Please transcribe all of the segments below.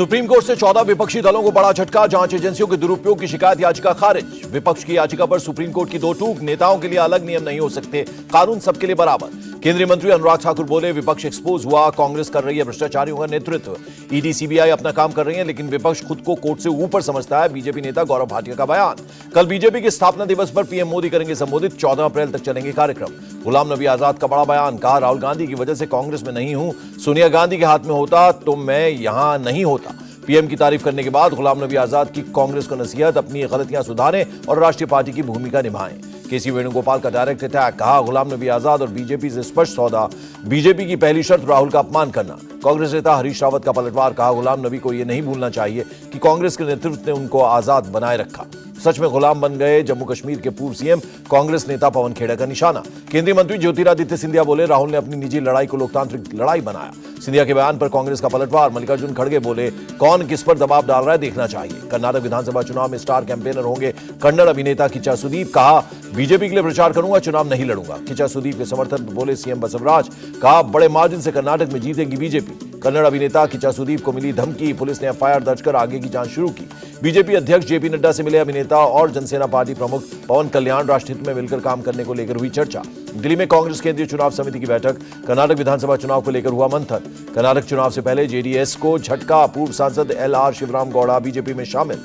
Supreme court से 14 विपक्षी दलों को बड़ा झटका। जांच एजेंसियों के दुरुपयोग की शिकायत याचिका खारिज। विपक्ष की याचिका पर सुप्रीम कोर्ट की दो टूक। नेताओं के लिए अलग नियम नहीं हो सकते, कानून सबके लिए बराबर। केंद्रीय मंत्री अनुराग ठाकुर बोले, विपक्ष एक्सपोज हुआ, कांग्रेस कर रही है भ्रष्टाचारियों का नेतृत्व। ईडी सीबीआई अपना काम कर रही है, लेकिन विपक्ष खुद को कोर्ट से ऊपर समझता है। बीजेपी नेता गौरव भाटिया का बयान। कल बीजेपी के स्थापना दिवस पर पीएम मोदी करेंगे संबोधित। 14 अप्रैल तक चलेंगे कार्यक्रम। गुलाम नबी आजाद का बड़ा बयान। कहा, राहुल गांधी की वजह से कांग्रेस में नहीं हूं, सोनिया गांधी के हाथ में होता तो मैं यहां नहीं होता। पीएम की तारीफ करने के बाद गुलाम नबी आजाद की कांग्रेस को नसीहत, अपनी गलतियां सुधारें और राष्ट्रीय पार्टी की भूमिका निभाएं। केसी वेणुगोपाल का डायरेक्ट अटैक। कहा, गुलाम नबी आजाद और बीजेपी से स्पष्ट सौदा। बीजेपी की पहली शर्त राहुल का अपमान करना। कांग्रेस नेता हरीश रावत का पलटवार। कहा, गुलाम नबी को यह नहीं भूलना चाहिए कि कांग्रेस के नेतृत्व ने उनको आजाद बनाए रखा। सच में गुलाम बन गए जम्मू कश्मीर के पूर्व सीएम। कांग्रेस नेता पवन खेड़ा का निशाना। केंद्रीय मंत्री ज्योतिरादित्य सिंधिया बोले, राहुल ने अपनी निजी लड़ाई को लोकतांत्रिक लड़ाई बनाया। सिंधिया के बयान पर कांग्रेस का पलटवार। मल्लिकार्जुन खड़गे बोले, कौन किस पर दबाव डाल रहा है देखना चाहिए। कर्नाटक विधानसभा चुनाव में स्टार कैंपेनर होंगे कन्नड़ अभिनेता किच्चा सुदीप। कहा, बीजेपी के लिए प्रचार करूंगा, चुनाव नहीं लड़ूंगा। किच्चा सुदीप के समर्थन में बोले सीएम बसवराज। कहा, बड़े मार्जिन से कर्नाटक में जीतेगी बीजेपी। कन्नड़ अभिनेता किच्चा सुदीप को मिली धमकी। पुलिस ने एफआईआर दर्ज कर आगे की जांच शुरू की। बीजेपी अध्यक्ष जेपी नड्डा से मिले अभिनेता और जनसेना पार्टी प्रमुख पवन कल्याण। राष्ट्रहित में मिलकर काम करने को लेकर हुई चर्चा। दिल्ली में कांग्रेस केंद्रीय चुनाव समिति की बैठक। कर्नाटक विधानसभा चुनाव को लेकर हुआ मंथन। कर्नाटक चुनाव से पहले जेडीएस को झटका। पूर्व सांसद एलआर शिवराम गौड़ा बीजेपी में शामिल।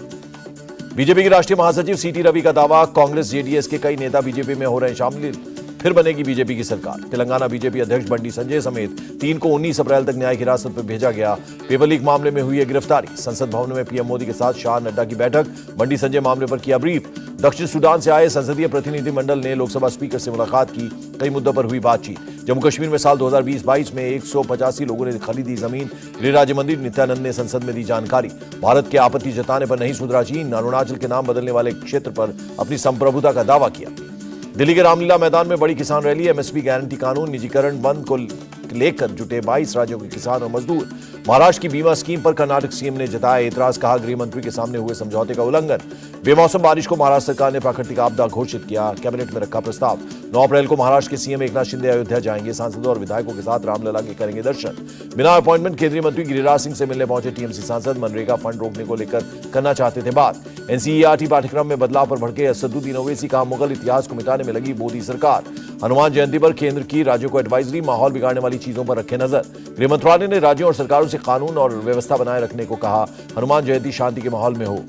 बीजेपी के राष्ट्रीय महासचिव सीटी रवि का दावा, कांग्रेस जेडीएस के कई नेता बीजेपी में हो रहे हैं शामिल, फिर बनेगी बीजेपी की सरकार। तेलंगाना बीजेपी अध्यक्ष बंडी संजय समेत 3 को 19 अप्रैल तक न्यायिक हिरासत में भेजा गया। पेपर लीक मामले में हुई है गिरफ्तारी। संसद भवन में पीएम मोदी के साथ शाह नड्डा की बैठक। बंडी संजय मामले पर किया ब्रीफ। दक्षिण सूडान से आए संसदीय प्रतिनिधिमंडल ने लोकसभा स्पीकर से मुलाकात की। कई मुद्दों पर हुई बातचीत। जम्मू कश्मीर में साल 2020-22 में 185 लोगों ने खरीदी जमीन। गृह राज्य मंत्री नित्यानंद ने संसद में दी जानकारी। भारत के आपत्ति जताने पर नहीं सुधरा चीन। अरुणाचल के नाम बदलने वाले क्षेत्र पर अपनी संप्रभुता का दावा किया। दिल्ली के रामलीला मैदान में बड़ी किसान रैली। एमएसपी गारंटी कानून, निजीकरण बंद को लेकर जुटे 22 राज्यों के किसान और मजदूर। महाराष्ट्र की बीमा स्कीम पर कर्नाटक सीएम ने जताया एतराज। कहा, गृह मंत्री के सामने हुए समझौते का उल्लंघन। बेमौसम बारिश को महाराष्ट्र सरकार ने प्राकृतिक आपदा घोषित किया। कैबिनेट में रखा प्रस्ताव। 9 अप्रैल को महाराष्ट्र के सीएम एकनाथ शिंदे अयोध्या जाएंगे। सांसदों और विधायकों के साथ रामलला के करेंगे दर्शन। बिना अपॉइंटमेंट केंद्रीय मंत्री गिरिराज सिंह से मिलने पहुंचे टीएमसी सांसद। मनरेगा फंड रोकने को लेकर करना चाहते थे बात। एनसीईआरटी पाठ्यक्रम में बदलाव पर भड़के असदुद्दीन ओवैसी। कहा, मुगल इतिहास को मिटाने में लगी मोदी सरकार। हनुमान जयंती पर केंद्र की राज्यों को एडवाइजरी। माहौल बिगाड़ने वाली चीजों पर रखे नजर। गृह मंत्रालय ने राज्यों और सरकारों से कानून और व्यवस्था बनाए रखने को कहा। हनुमान जयंती शांति के माहौल में हो।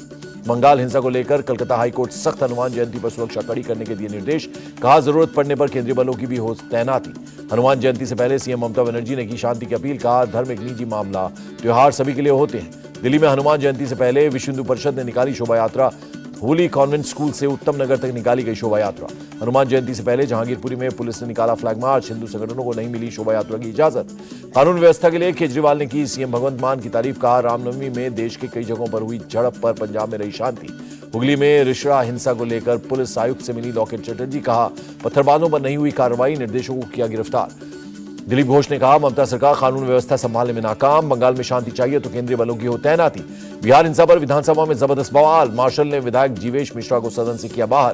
बंगाल हिंसा को लेकर कलकत्ता हाईकोर्ट सख्त। हनुमान जयंती पर सुरक्षा कड़ी करने के दिए निर्देश। कहा, जरूरत पड़ने पर केंद्रीय बलों की भी हो तैनाती। हनुमान जयंती से पहले सीएम ममता बनर्जी ने की शांति की अपील। कहा, धर्म एक निजी मामला, त्योहार सभी के लिए होते हैं। दिल्ली में हनुमान जयंती से पहले विश्व हिंदू परिषद ने निकाली शोभा यात्रा। होली कॉन्वेंट स्कूल से उत्तम नगर तक निकाली गई शोभा यात्रा। हनुमान जयंती से पहले जहांगीरपुरी में पुलिस ने निकाला फ्लैग मार्च। हिंदू संगठनों को नहीं मिली शोभा यात्रा की इजाजत। कानून व्यवस्था के लिए केजरीवाल ने की सीएम भगवंत मान की तारीफ। कहा, रामनवमी में देश के कई जगहों पर हुई झड़प पर पंजाब में रही शांति। हुगली में रिश्रा हिंसा को लेकर पुलिस आयुक्त से मिली लॉकेट चटर्जी। कहा, पत्थरबाजों पर नहीं हुई कार्रवाई, निर्देशों को किया गिरफ्तार। दिलीप घोष ने कहा, ममता सरकार कानून व्यवस्था संभालने में नाकाम। बंगाल में शांति चाहिए तो केंद्रीय बलों की हो तैनाती। बिहार हिंसा पर विधानसभा में जबरदस्त बवाल। मार्शल ने विधायक जीवेश मिश्रा को सदन से किया बाहर।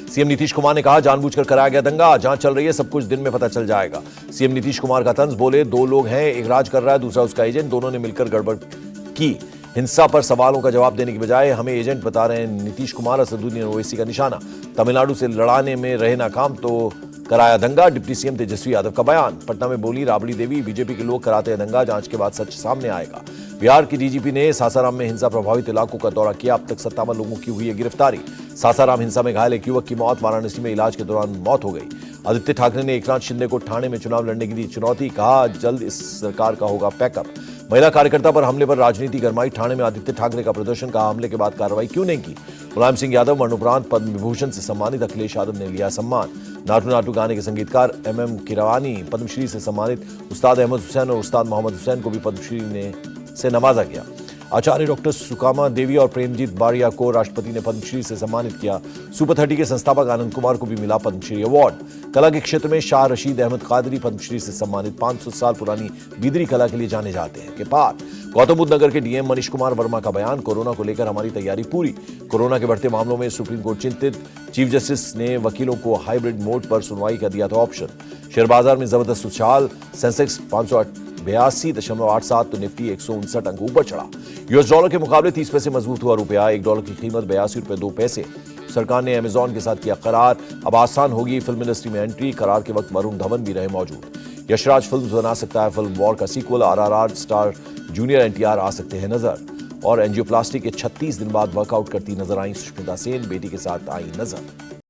सीएम नीतीश कुमार ने कहा, जानबूझकर कराया गया दंगा, जांच चल रही है, सब कुछ दिन में पता चल जाएगा। सीएम नीतीश कुमार का तंज। बोले, 2 लोग हैं, एक राज कर रहा है, दूसरा उसका एजेंट, दोनों ने मिलकर गड़बड़ की। हिंसा पर सवालों का जवाब देने की बजाय हमें एजेंट बता रहे हैं नीतीश कुमार। असदुद्दीन ओवैसी का निशाना। तमिलनाडु से लड़ाने में रहे नाकाम तो कराया दंगा। डिप्टी सीएम तेजस्वी यादव का बयान। पटना में बोली राबड़ी देवी, बीजेपी के लोग कराते हैं दंगा, जांच के बाद सच सामने आएगा। बिहार की डीजीपी ने सासाराम में हिंसा प्रभावित इलाकों का दौरा किया। अब तक 57 लोगों की हुई है गिरफ्तारी। सासाराम हिंसा में घायल एक युवक की मौत। वाराणसी में इलाज के दौरान मौत हो गई। आदित्य ठाकरे ने एकनाथ शिंदे को ठाणे में चुनाव लड़ने की दी चुनौती। कहा, जल्द इस सरकार का होगा पैकअप। महिला कार्यकर्ता पर हमले पर राजनीति गरमाई। ठाणे में आदित्य ठाकरे का प्रदर्शन। कहा, हमले के बाद कार्रवाई क्यों नहीं की। मुलायम सिंह यादव मरणोपरांत पद्म विभूषण से सम्मानित। अखिलेश यादव ने लिया सम्मान। नाटू नाटू गाने के संगीतकार MM किरवानी पद्मश्री से सम्मानित। उस्ताद अहमद हुसैन और उस्ताद मोहम्मद हुसैन को भी पद्मश्री से नवाजा गया। आचार्य डॉक्टर सुकामा देवी और प्रेमजीत बारिया को राष्ट्रपति ने पद्मश्री से सम्मानित किया। सुपर 30 के संस्थापक आनंद कुमार को भी मिला पद्मश्री अवार्ड। कला के क्षेत्र में शाह रशीद अहमद कादरी पद्मश्री से सम्मानित। 500 साल पुरानी बिदरी कला के लिए जाने जाते हैं। के पार गौतम बुद्ध नगर के डीएम मनीष कुमार वर्मा का बयान। कोरोना को लेकर हमारी तैयारी पूरी। कोरोना के बढ़ते मामलों में सुप्रीम कोर्ट चिंतित। चीफ जस्टिस ने वकीलों को हाइब्रिड मोड पर सुनवाई का दिया था ऑप्शन। शेयर बाजार में जबरदस्त उछाल। सेंसेक्स 82.87, तो निफ्टी 159 अंक ऊपर चढ़ा। यूएस डॉलर के मुकाबले 30 पैसे मजबूत हुआ रुपया। $1 की कीमत ₹82.02। सरकार ने अमेजॉन के साथ किया करार, अब आसान होगी फिल्म इंडस्ट्री में एंट्री। करार के वक्त वरुण धवन भी रहे मौजूद। यशराज फिल्म बना सकता है फिल्म वॉर का sequel. RRR star junior NTR आ सकते हैं नजर। और एंजियोप्लास्टी के 36 दिन बाद वर्कआउट करती नजर आई सुष्मिता सेन, बेटी के साथ आई नजर।